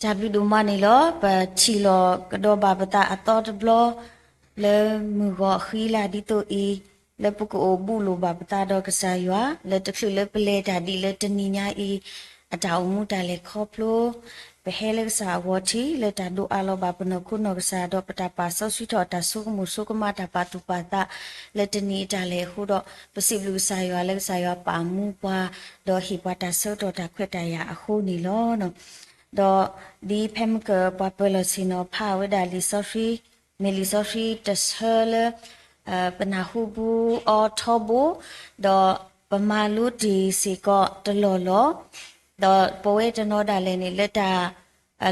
Tapi duma ni lo pa chilo kedo babata atau teblo le mugo khila di to I le puku obu lo babata do kesaywa le teklu le pele tadi le teninya I atau mu le koplo behele sa wati le tadu alo babano kuno kesa do petapa so swito ta suku kuma ta patu pata le teni le hudo pesiblu saywa le saywa pamu pa do hipata so do ta kweta ya aku ni lo no do di pemke popular sino power da lisofi melisofi tashele penahubu or tobu do pemalu di siko telolo do poet no da leni leta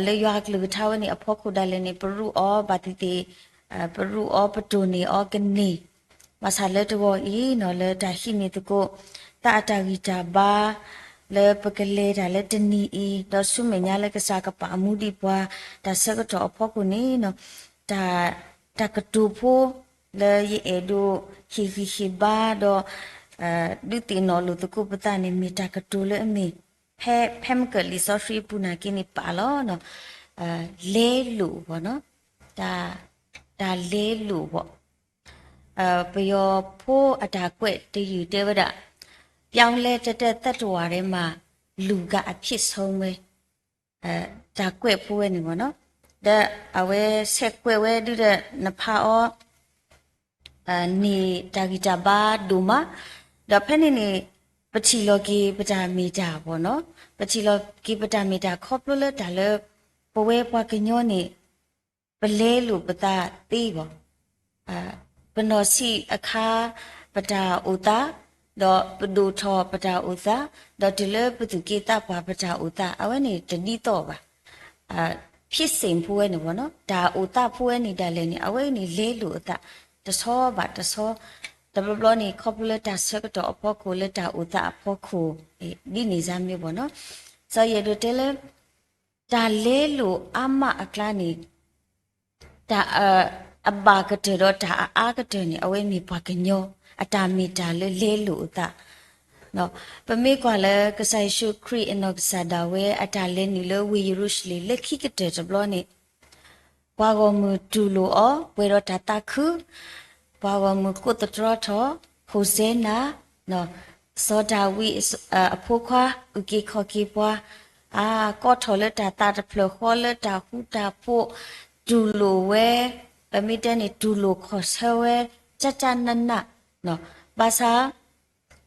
le yak lu tawani apoku da leni peru o batiti peru o petuni o geni masale to I no le da hini to ko ta atagita ba le pekele da le teni I do sumenya le kesa ka pa amudi bwa da sakato opoku ni no da katupo le ye edo hi ba do duti no lu to ko pata ni mi da katu le mi phem ke li so free puna kini pa lo no le lu bo no da le lu boပယောဖိုးအတာကွက်တယူတေဝဒပြောင်းလဲတက်တတ္တဝါထဲမှာလူကအဖြစ်ဆုံးပဲဒါကွက်ဖိုးနေပေါ့နော်ဒါအဝဲဆက်ကွက်ဝဲဒုတဲ့နဖာအောနေတာဂီတာဘာဒူမာဒါဖက်နေပချီလောကီပတာမီတာပေါ့နော်ပချီလောကီပတာမီတာခေါပလိုလက်ဒါလပဝဲပွားကညောနေပလဲလူပတာတီးပေါ့ပနောစီအခါပတာဥတာတော့ပဒူထောပတာဥတာတော့ဒီလေပသူကေတာပါပတာဥတာအဝဲနေတနီတော့ပါဖြစ်စဉ်ဖိုးနေပေါ့နော်ဒါဥတာဖိုးနေတယ်လေနေအဝဲနေလေးလူဥတာတဆောပါတဆောတဘဘလနေခေါပလက်တာဆက်တော့အဖို့ကိုလက်တာဥတာအဖို့ကိုဒီနေစားမျိုးပေါ့နော်ဆိုရတဲ့လေဒါလေးလူအမအကလာနေဒါအဘာကတဲ့တော့ဒါအားကတဲ့နေအဝဲမီပါကညောအတာမီတာလေလူဥတာနော်ပမေကွာလေကဆိုင်ရှုခရီအနော့ဆာဒါဝဲအတာလဲနီလဝီရုရှလီလက်ခိကတဲ့တဘလနေဘာဂမတူလိုအဝဲတော့တာခုဘာဂမကုတထရထဟိုစေနာနော်စောဒါဝီအဖိုးခွာဥကိခေါကိပွားကောထောလက်တာတဖလခေါ်လက်တာဟူတာဖို့ဒူလိုဝဲပမိတဲ့နေဒူလိုခေါ်ဆဝဲကြနနနော်ဘာသာ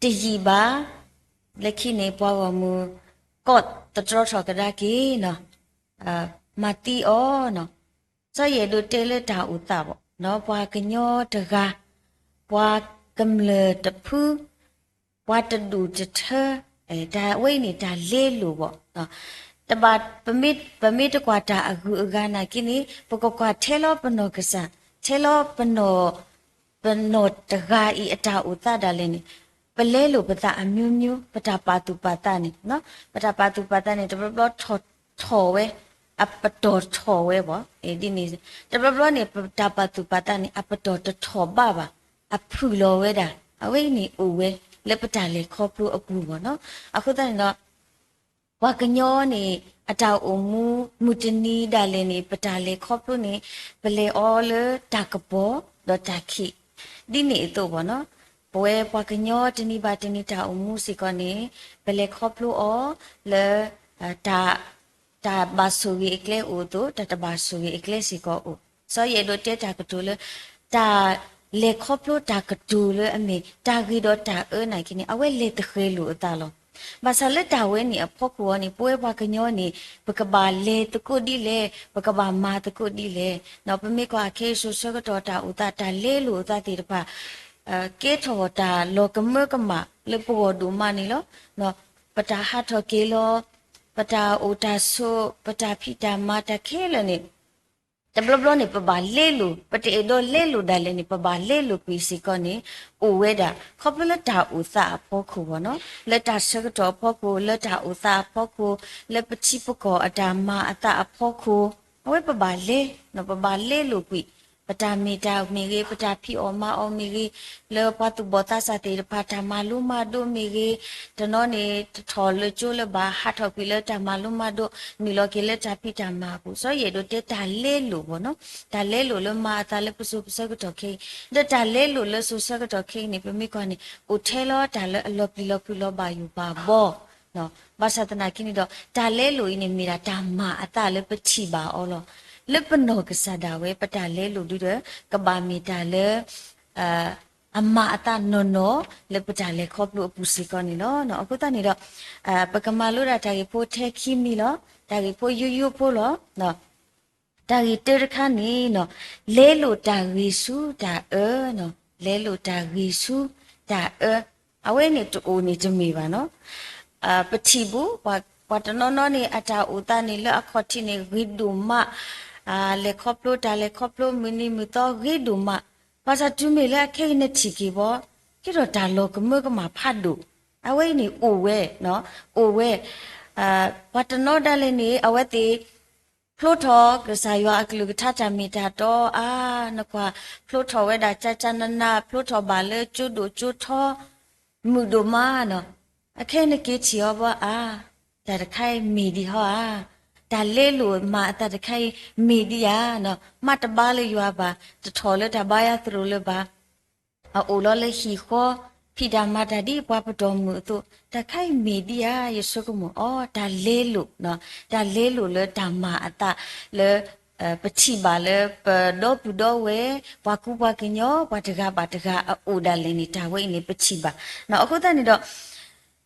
တကြီးပါလက်ခိနေပွားဝမူကော့တတော်ထော်ကဒါကီနော်မတီအောနော်စရဒတဲလက်တာဥတာပေါ့နော်ပွားကညောတကားပွားကမ္လတဖူပွားတဒူတထဒါဝိနေတာလေးလို့ပေါ့နော်တဘာပမိတကွာတာအခုအကနာကိနေပကကွာထဲလောပနောကစားထဲလောပနောတကားဤအတာဥတာဒါလည်းနေပလဲလို့ပတာအမျိုးမျိုးပတာပါတုပါတာနေနော်ပတာပါတုပါတာနေတဘဘထော်ဝဲအပတော်ထော်ဝဲပေါ့ဒီနေတဘဘနေပတာပါတုပါတာနေအပတော်ထော်ပါအဖူလောဝဲတာအဝိနေဥဝဲလက်ပတာလေခေါပလို့အပူပေါ့နော်အခုတည်းတော့ဝါကညောနေအတောက်အမူတနီဒါလည်းနေပတာလေခေါပလို့နေပလေအောလတာကပေါ်တော့တာခိဒီနေတော့ပေါ့နော်ဘဝပွားကညောတနိပါတနိတာအမှုစီကနေဘလေခေါပလို့အောလေတာဘာဆူဝီအကလေအိုတို့တဘာဆူဝီအကလေစီကိုအိုဆိုရတော့တက်တာကတူလေတာလေခေါပလို့တာကတူလေအမေတာဂီတော့တာနိုင်ခင်းအဝဲလေတခဲလို့အတာလောဘာသာလက်တာဝဲနေအဖို့ကောနေပွဲပွားကညောနေပကဘာလေတကုဒီလေပကဘာမာတကုဒီလေနော်ပမေကွာခေဆူဆကတော့တာဥတာတာလေလို့ဥတာတိတပါကေထောတာလောကမကမလေပေါ်ဒူမနီလောနော်ပတာဟာထောကေလောပတာအိုတာဆိုပတာဖီတာမာတခဲလနေတဘလဘလနေပဘာလေလူပတေဒိုလေလူဒါလေနေပဘာလေလူပီစီကောနေအိုဝဲတာခေါပလတာဥစာဖို့ခုဘောနော်လက်တာစကတော့ဖို့ခုလက်တာဥစာဖို့ခုလက်ပချိပကောအတာမာအတာဖို့ခုအဝဲပဘာလေနော်ပဘာလေလူပီ ปตามีดามีรีปตาพี่ออมาออมีรีเลอปัตุบอตาสติปตามาลุมาดูมีรีตนอนี่ทอเลจูเลบาฮัทอกิเลตามาลุมาดูมีโลกิเลตาพี่ตามาปุโซเยโดเตตาเลลูบเนาะตาเลลูเลมาตาเลปุสุปสกตอเคเดตาเลลูเลสุสกตอเคนี่เปมิกวานี่อุเทลอตาเลอลอปิลอบายูบาบอเนาะบาสตนาคินี่ดอตาเลลูนี่มีราตามาอตาเลปฏิบาออลอเลปโนกษาดาเวปตาเลลูดูเดกบามีตาเลအမအတနော်နော်လေပကြလေခေါပလို့ပူစီကောနီနော်နော်အခုတနေတော့ပကမာလို့တာကြီးဖိုးထဲခီမီလောတာကြီးဖိုးယူဖိုးလောနော်တာကြီးတေရခါနီနော်လဲလို့တာရီစုတာနော်လဲလို့တာရီစုတာအဝဲနေတူနေကြမီပါနော်ပတိဘူးပတနော်နော်နေအတာဥတနေလအခေါတိနေဂိဒူမလေခေါပလို့တာလေခေါပလို့မီနီမီတော့ဂိဒူမဘာသာတူမီလဲခိနေချီကီဘောကိတော့ဒါလောကမကမှာဖတ်တို့အဝဲနေအိုဝဲနော်အိုဝဲဘာတနောဒါလည်းနေအဝဲတီဖလိုထောကစားရွာအကလူကထချမီတာတော့နကွာဖလိုထောဝဲဒါချချနနာဖလိုထောဘာလဲကျွတ်တို့ကျွတ်ထောမူဒိုမာနော်အခဲနေကေချီရောဘာဒါတခိုင်မီဒီဟောဒါလေလိုမာတတခိုင်မီဒီယာနော်မတ်တပါလေရွာပါတထော်လေတပါရသလိုလေပါအိုလောလေခီခေါ်ဖိဒါမတာဒီပွားပတော်မူတို့တခိုင်မီဒီယာယေဆုကမောဒါလေလိုနော်ဒါလေလိုလေဓမ္မအတလေပချိပါလေပဒေါပူဒေါဝဲဘွာကူဘွာကညောဘွာတကပါတကအိုဒါလင်းနေတာဝဲနေပချိပါနော်အခုတည်းနေတော့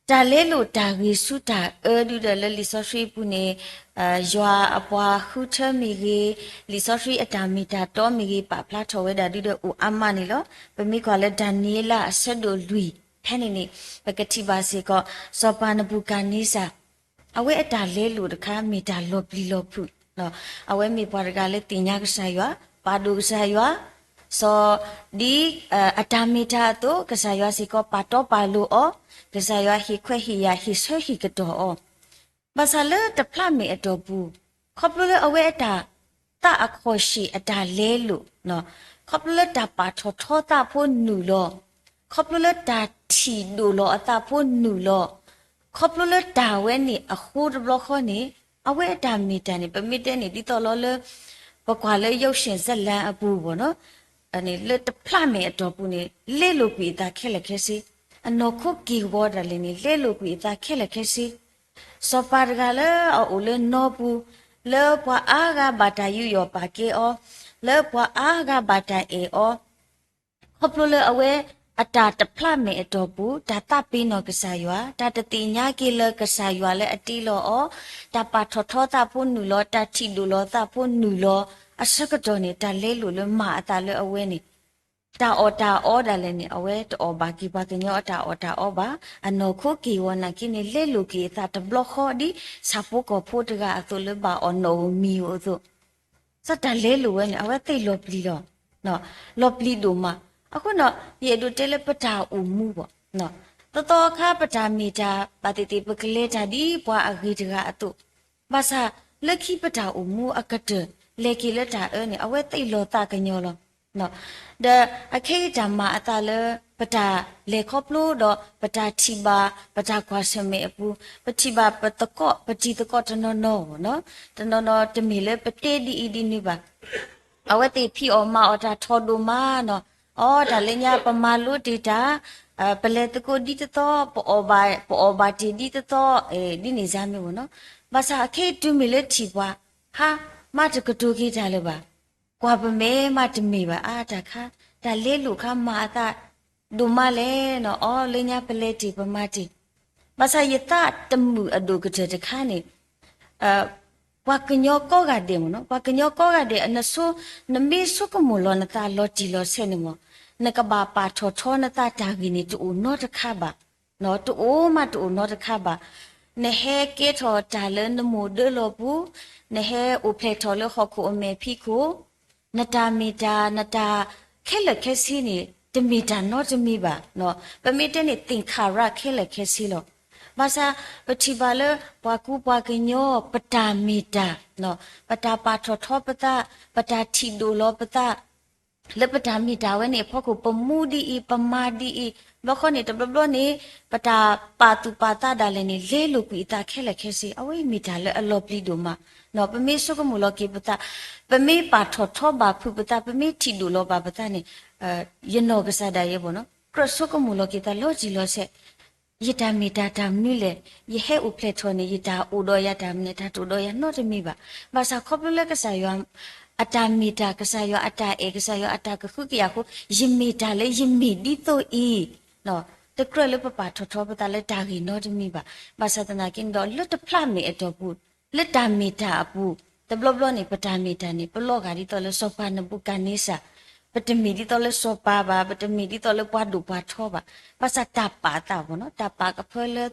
တာလေလိုတာရီစုတာဒူဒလလီဆိုရှိပူနေယွာအပွားခုထမီကြီးလီဆိုရှိအတာမီတာတော်မီကြီးပါဖလာထော်ဝဲတာဒူဒဦးအမနီလောပမီကလည်းဒန်နီလာအဆက်ဒိုလူဖဲနေနေပကတိပါစီကစောပါနဘူကာနီစာအဝဲအတာလေလိုတခါမီတာလောပလီလောဖုနော်အဝဲမီပွားကလည်းတင်ညာကစားရွာပါဒူကစားရွာso di atamita tu kesaya siko pato palu o kesaya hi kwe hi ya hi so hi kedo o basale te plame adobu khoplule awe ata ta akhoshi ata lelu no khoplule ta pa tho tho ta pho nu lo khoplule ta thi do lo ata pho nu lo khoplule ta we ni akhu de blo kho ni awe ata mita ni pemite ni di to lo le bakwa le yauk shin zat lan abu bo noအနေလက်တဖလာမေအတော်ပူနေလဲလို့ပြီးသားခက်လက်ခဲစီအနော်ခုကီဝေါ်ဒါလေးနေလဲလို့ပြီးသားခက်လက်ခဲစီစောပါရကလည်းအိုလဲနော်ပူလဲပွားအားကဘာတာယူရောပါကေအောလဲပွားအားကဘာတာအေအောခပ်လို့လဲအဝဲအတာတဖလာမေအတော်ပူဒါတပိနောကစားရွာဒါတတိညာကေလကစားရွာလဲအတီလောအောဒါပါထောထောတာဖုန်နူလောတတိလူလောတာဖုန်နူလောအစကတော့နေတာလဲလို့လမအတာလဲအဝဲနေတာအော်ဒါလဲနေအဝဲတော်ဘာကီဘာကညောတာအော်ဘာအနော်ခိုကီဝနာကိနေလဲလို့ကီတာတဘလခေါ်ဒီစပိုကောဖို့တကအသူလဘာအနော်မီအိုဆိုစတလဲလို့ဝဲနေအဝဲသိလောပလီတော့နော်လောပလီဒိုမအခုနော်ရေဒိုတဲလပတာဦးမူပေါ့နော်တော်ခါပတာမီတာပါတိတိပကလေးတာဒီဘွာအဂီတကအတုဘာသာလက်ခိပတာဦးမူအကတလေကီလက်တာနေအဝဲသိလောတာကညောလောနော်ဒါအခေဓမ္မအတလပတာလေခေါပလို့တော့ပတာတိပါပတာကွာစမေအပူပတိပါပတကောပတိတကောတနောနော်တနောတမီလေပတေဒီအီဒီနိပါအဝဲတိဖီအောမအော်တာထော်ဒိုမာနော်အော်ဒါလညာပမာလူဒေတာပလေတကိုဒီတတော့ပေါ်ဘာတီဒီတတော့ဒီနေစားမျိုးနော်ဘာသာအခေတူမီလေတီပွားဟာမတကတူကြီးကြလို့ပါကွာပမဲမတမီပါဒါခါဒါလေးလူခါမာတာဒုမလဲနော်အော်လညာပလေတီပမတီဘာသာယတတမှုအဒုကတဲ့တခါနေဝကညောကောကတဲ့မနော်ဝကညောကောကတဲ့အနဆုနမီဆုကမလောနတာလောတီလောဆဲနေမနကဘာပါထောထောနတာတာဂီနေတူနောတခါပါနော်တူမတူနောတခါပါနဟဲကေထောတာလနမိုဒလောဘူးနဟဲဥဖေထောလခခုအမေဖိခုနတာမီတာနတာခဲလက်ခဲစီနေတမီတာနော်တမီပါနော်ပမီတဲ့နေသင်္ခါရခဲလက်ခဲစီလောဘာသာပတိပါလဘွာကူဘွာကညောပတာမီတာနော်ပတာပါထောထောပတာပတာတီဒိုလောပတာ เลปดามีดาเวนี่พ่อกูปมูดีอีปมาดีอีบข้อนี่ตบลบนี่ปตาปาตุปาตาดาเลนี่เลลูกุอีตาแค่ละแค่สิเอาไว้มีดาเลอลอบลีดูมาเนาะปะมีสุกมูลกีปตาปะมีปาทอทอบาพุปตาปะมีทิดูโลบาปตานี่ยโนกษาดาเยบ่เนาะกรสุกมูลกีตาโลจิโลเซยตามีดาดามนี่เลยยเฮอุเพลทอนี่ยตาอุดอยดามนี่ตาตุดอยนอตมีบาบาสาคอบเลกษายอအတာမီတာကစားရအတာအေကစားရအတာကခုကရခုယမီတာလေယမီဒီတိုအီနော်တကရလပပထောထောပတာလေတာဂီနော်တမီပါပါစတနာကင်းတော့လွတ်တဖလာမီအတော့ဘူးလက်တာမီတာအပူတဘလဘလနေပတာမီတာနေပလော့ဂါဒီတော့လေစောပါနပုကနေစာပတမီဒီတော့လေစောပါပါပတမီဒီတော့လေပွားဒူပွားထောပါပါစတာပါတာဘောနော်တာပါကဖွဲလေ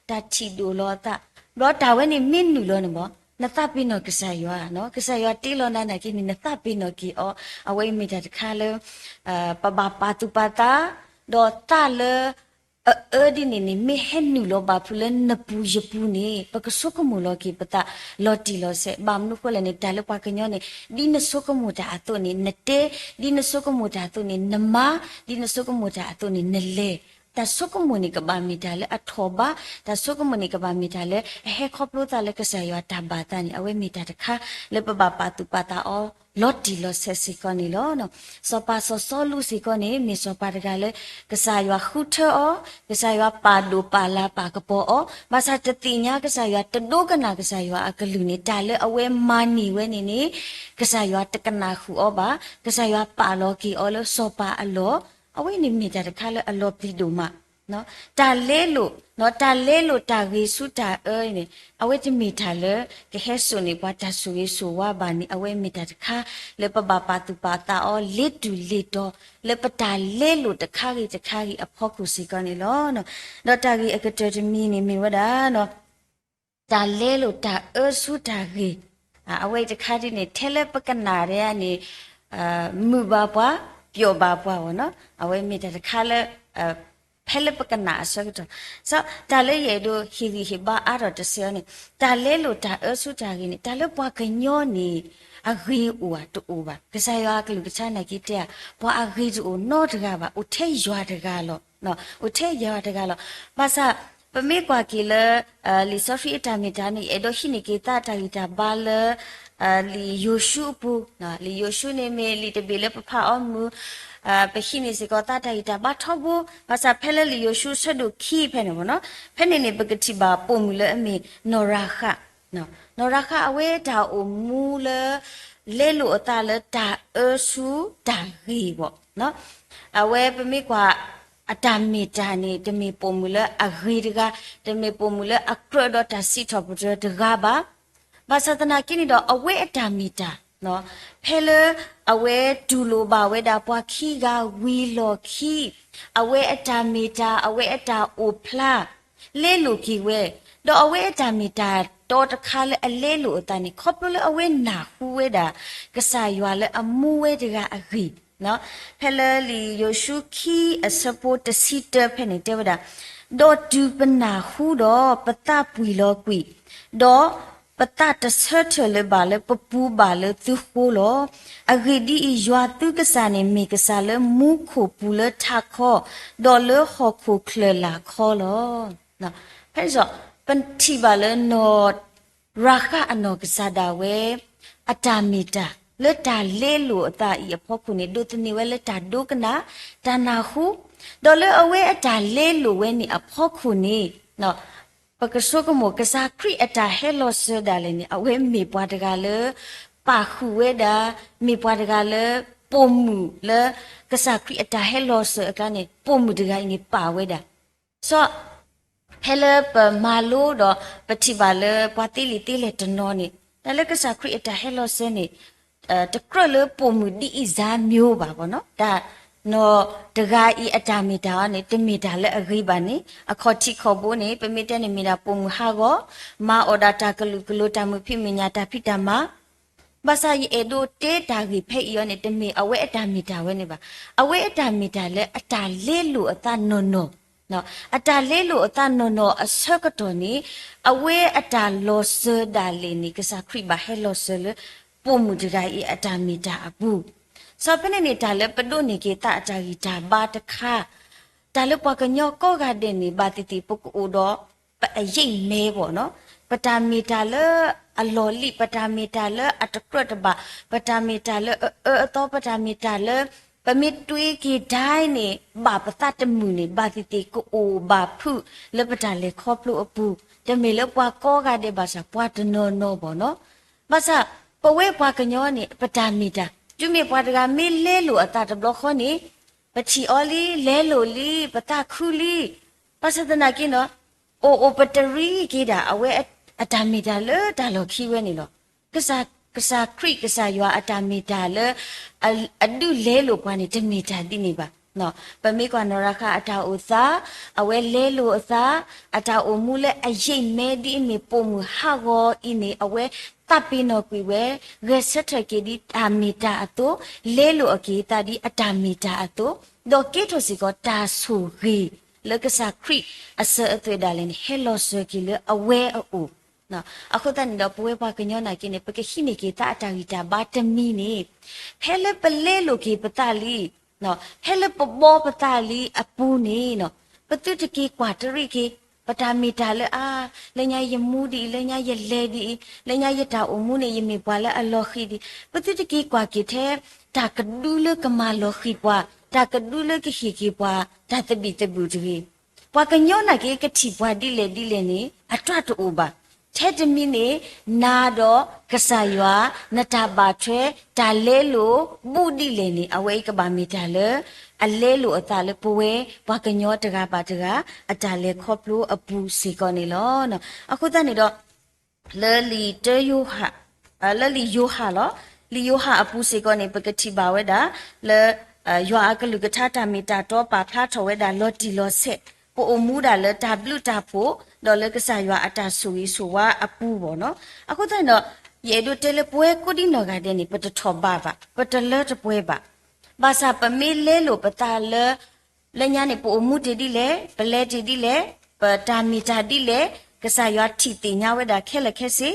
တာချီဒူလောတာတော့တာဝဲနေမင်းနူလောနေဘောနသပိနောကဆာယောနော်ကဆာယောတီလောနာနာကိနိနသပိနောကိအောအဝိမိတတခါလေပပပါတုပတာဒေါ်တာလေဒီနေမေဟန်နူလောဘာဖူလန်နပူယပူနေပကဆုကမူလောကိပတာလောတီလောဆေဘာမနုခလနေတာလပကညောနေဒီနဆုကမူတာအတုနေနတေဒီနဆုကမူတာအတုနေနမဒီနဆုကမူတာအတုနေနလေตาสุกมุนิกบามิดาเลอทอบาตาสุกมุนิกบามิดาเลเฮคอบโลตาเลกษายอตาบาตานี่อเวมิดาตะคะเลปบาปาตุปาตาอลอติลอเซซิกอนี่ลอเนาะสอปาสอลุซิกอนี่มิสอปาตะกาเลกษายอขุเทอกษายอปาดูปาลาปากปอบาซาตติญากษายอตโดกนากษายออกลุนี่ตาเลอเวมานีเวนี่กษายอตะกนาขุอบากษายอปาโลกีอเลสอปาอโลအဝိနိမိတာတခါလဲအလောပိဒုမနော်တာလဲလို့နော်တာလဲလို့တာဝေစုတာအဲနေအဝိတမိတာလဲကဟဲဆုနေဘာတာဆူရေဆူဝါဘာနီအဝိမိတာတခါလဲပပပါတုပါတာအောလစ်တူလစ်တော့လဲပတာလဲလို့တခါကြီးအဖို့ခုစီကနေလောနော်တာကြီးအကတတမီနေမိဝဒါနော်တာလဲလို့တာအဲစုတာကြီးအဝိတခါဒီနေထဲလဲပကနာရဲကနေမူပါပွားပြောပါပွားဝနော်အဝဲမိတဲ့ခါလဲဖဲလပကနာဆောတော့ဆိုတာလဲရတို့ဟီဟီဘာအာရတဆေနေတာလဲလို့တာအဆုတာကြီးနေတာလဲပွားကညောနေအဂေဦးอ่ะတူပါကစားရကလူတခြားနိုင်ကြီးတဲ့ပွားအဂေတူနော့တကပါဦးထဲရွာတကလောနော်ဦးထဲရွာတကလောပါစာပမေကွာကီလလီဆိုဖီတာမီတာနီအဒိုဟီနီကေတာတာဂီတာဘာလလီယိုရှုပူနော်လီယိုရှုနေမေလီတဘီလပဖာအမူပခိနေစကောတာတာဂီတာဘာထောဘူဘာစာဖဲလလီယိုရှုဆဒုခီဖဲနေဘောနော်ဖဲနေနေပကတိဘာပုံမူလအမီနော်ရာခနော်ရာခအဝဲတာအမူလလဲလို့အတာလဲတာအဆူတာဂီဘောနော်အဝဲပမေကွာအတမီတာနေတမီပုံမူလအဂီတကတမီပုံမူလအကရဒတာစီထောပဒတကဘာဘာသဒနာကိနီတော့အဝဲအတမီတာနော်ဖဲလအဝဲဒူလိုပါဝဲတာပွားခီကဝီလော်ခီအဝဲအတမီတာအဝဲအတာအိုဖလာလဲလိုခီဝဲတော့အဝဲအတမီတာတော့တခါလဲအလဲလိုအတန်နေခေါပလအဝဲနာဟူဝဲတာကဆာရွာလဲအမူဝဲတကအဂီနော်ဖဲလလီယိုရှုခီအစပိုတစီတဖဲနေတဲ့ဝဒဒေါ်တူပနာဟူတော့ပတပွီလောကွီဒေါ်ပတတဆတ်ချလေပါလေပပူပါလေသူခိုလောအဂီဒီယွာတုကစားနေမိကစားလေမူခိုပူလေထခောဒေါ်လေဟောခိုခလလာခောလောနော်ဖဲဆိုပန်တီပါလေနော်ရာခအနောကစားတာဝဲအတာမီတာလက်တာလဲလို့အတာဤအဖို့ခုနေဒုတနေဝဲလက်တာဒုကနာတနာဟုဒေါ်လေအဝဲအတာလဲလို့ဝဲနေအဖို့ခုနေနော်ပကဆုကမောကစားခရီအတာဟဲလောဆဒါလည်းနေအဝဲမေပွားတကလေပါခုဝဲတာမေပွားတကလေပုံမူလေကစားခရီအတာဟဲလောဆကနေပုံမူတကနေပါဝဲတာဆိုဟဲလပမာလိုတော့ပတိပါလေပွားတိလီတိလေတနောနေဒါလည်းကစားခရီအတာဟဲလောဆနေတကရလေပုံမူဒီအဇာမျိုးပါဗောနော်ဒါနော်တဂါဤအတာမီတာနဲ့တမီတာလည်းအဂိပါနေအခေါ်တိခေါ်ဖို့နေပမီတဲ့နေမီတာပုံမူဟာကောမာအော်ဒါတာကလူတာမှုဖြစ်မညာတာဖြစ်တာမှာဘာသာယေဒိုတေတာဂိဖိယောနဲ့တမီအဝဲအတာမီတာဝဲနေပါအဝဲအတာမီတာလည်းအတာလေးလို့အတာနော်နော်အတာလေးလို့အတာနော်အစကတော်နေအဝဲအတာလောဆဒါလေးနေကစားခရိပါဟဲလောဆလေပုံမူတဂါဤအတာမီတာအဘူး စောဖနေနေတာလေပဒုနေကေတာအတာကြီးဒါဘာတခါဒါလေပွားကညောကောကတဲ့နေဘာတီတီပုကအိုတော့အရိတ်မဲပေါ့နော်ပတာမီတာလေအလော်လီပတာမီတာလေအတကရတဘာပတာမီတာလေအတော့ပတာမီတာလေပမီတွေးကေဒိုင်းနေဘာပသတ်တမှုနေဘာတီတီကိုအိုဘာဖုလေပတာလေခေါပလို့အပူတမေလေပွားကောကတဲ့ဘာသာပွားတနောနောပေါ့နော်ဘာသာပဝဲပွားကညောနေပတာမီတာကျွမေပွားတကမေလဲလို့အတာတဘလခေါနေပချီအော်လီလဲလို့လီပတာခူလီဘာသာတနာကိနော်အိုပတရီကေတာအဝဲအတာမီတာလေဒါလောခီဝဲနေလို့ကစားခရိကစားရွာအတာမီတာလေအဒုလဲလို့ပွားနေတမီတာတိနေပါနော်ပမေကွာနရခအတာဥသာအဝဲလဲလို့အသာအတာအမှုလဲအရိတ်မဲဒီနေပုံမှုဟာကောဤနေအဝဲတပ်ပင်းတော့ကွေဝဲရက်ဆက်ထကေဒီတာမီတာအတူလဲလို့အကေတာဒီအတာမီတာအတူဒေါ်ကေထိုစီကောတာဆူရီလကစားခရိအစအသွေးဒါလင်းဟဲလောဆာကီလအဝဲအိုနော်အခုတန်တော့ပွဲပါကညောနာကိနေပကခိနေကေတာအတာဂီတာဘာတမီနေဟဲလပလဲလို့ကေပတလီနော်ဟဲလပဘောပတလီအပူနေနော်ပတုတကေကွာတရိကေပတာမီတာလေလညာယမူဒီလညာယလေဒီလညာယတာအမှုနေယမေပွာလဲအလောခိဒီပတုတကေကွာကေတဲ့တာကဒူလကမာလောခိပွာတာကဒူလကခိကေပွာတာတပိတဘူဒီပွာကညောနာကေကတိပွာဒီလေနေအထွတ်တူပါထဲတမီနေနာတော့ကဆာရွာနတာပါထွဲဒါလဲလို့ပုတိလေနေအဝဲကပါမီတာလေအလဲလို့အသာလေပဝဲဘကညောတကားပါတကားအတာလဲခေါပလို့အပူစီကောနေလောနော်အခုတနေတော့လဲလီတယိုဟာလဲလီယိုဟာလောလီယိုဟာအပူစီကောနေပကတိပါဝဲတာလဲရွာကလူကထတာမီတာတော့ပါဖလားထော်ဝဲတာလော်တီလော်ဆက်ပိုအမှုတာလဲတာဘလူတာဖို့ဒေါ်လကစားရွာအတာဆူရီဆိုဝါအပူပေါ့နော်အခုတည်းတော့ရေတို့တယ်လပွဲကုဒီနော်ကတဲ့နေပတထောပါပတလတပွဲပါဘာသာပမေလဲလို့ပတာလဲလညာနေပိုအမှုတည်ဒီလဲပလဲတည်ဒီလဲပတာမီတာဒီလဲကစားရွာထီတင်ညာဝဲတာခဲလက်ခဲစီ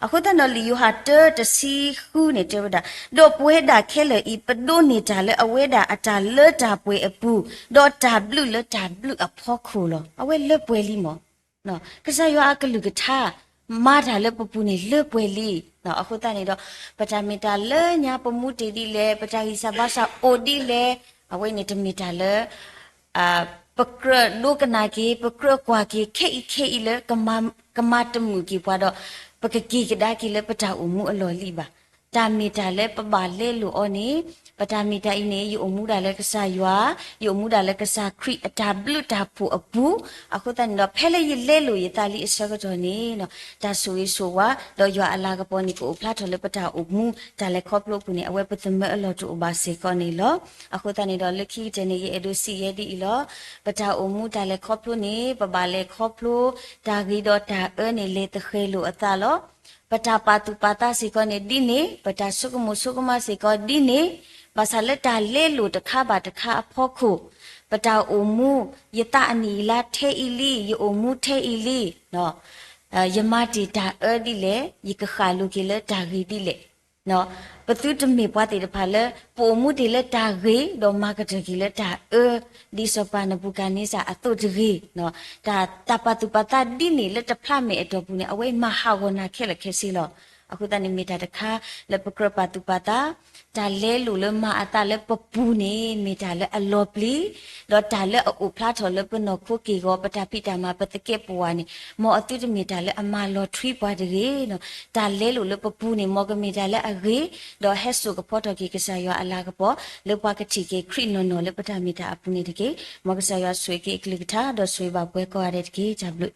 အခုတနော်လီယိုဟာတစီခူနေတေဝဒါဒေါ်ပွဲတာခဲလေဤပဒိုနေတာလေအဝဲတာအတာလဲတာပွဲအပူဒေါ်တာဘလူလဲတာဘလူအဖောခုလောအဝဲလဲပွဲလီမောနော်ကစားရွာကလူကထားမာတာလဲပပူနေလဲပွဲလီနော်အခုတနေတော့ပတာမီတာလဲညာပမှုတီဒီလဲပတာဟိစဘာစာအိုဒီလဲအဝဲနေတမီတာလဲပကရလူကနာကေပကရကွာကေခေလဲကမတမှုကေပွားတော့ပကကီကဒါကီလဲပတာအမှုအလော်လီပါတာမီတာလဲပပလဲလို့အော်နေပတာမီတာအင်းနေယူအမှုတာလဲကစားရွာယူအမှုတာလဲကစားခရိအတာဘလူတာဖူအပူအခုတန်တော့ဖဲလဲရလဲလို့ရတာလီအစကတော့နေနော်ဒါဆိုရေးဆိုဝါတော့ရွာအလာကပေါ်နေကိုဖလာထော်လဲပတာအမှုဒါလဲခေါပလို့ကုနေအဝဲပသမအလော်တူဘာစေကောနေလောအခုတန်နေတော့လက်ခီတနေရအဒုစီရဒီလောပတာအမှုဒါလဲခေါပလို့နေပပလဲခေါပလို့ဒါဂီတော့ဒါအနေလေတခဲလို့အတာလောပတာပါတူပါတာစီကောနေဒီနေပတာဆုကမစီကောဒီနေဘာသာလက်တာလဲလို့တခါပါတခါအဖို့ခုပတာအုံမူယတအနီလာထဲအီလီယအုံမူထဲအီလီနော်ယမတီတာဒီလေယကခါလူကလေတာဂီဒီလေနော်ပသူတမေပွားတေတဖာလေပိုမှုဒီလေတာဂီတော့မာကတကီလေတာဒီစပနပုကနေစာအတုတဂီနော်ဒါတပတုပတာဒီနေလေတဖလာမေအတော်ဘူးနေအဝဲမဟာဝနာခဲလက်ခဲစီလောအခုတနေမိတာတခါလပကရပတုပတာဒါလဲလူလမအတာလဲပပူနေမိတာလဲအလောပလီတော့ဒါလဲအုပ်ဖလားထော်လဲပနောခုကီကောပတာပိတာမပတကေပွားနေမောအတုတမိတာလဲအမလောထရီပွားတကြီးနော်ဒါလဲလူလပပူနေမောကမိတာလဲအဂေတော့ဟက်ဆုကဖော်တော်ကီကစားရအလာကပေါ်လေပွားကတိကေခရီနိုနိုလဲပတာမိတာအပူနေတကြီးမောကစားရဆွေကေကလစ်တာတော့ဆွေပါပွဲကောရတဲ့တကြီးဂျပ်လို့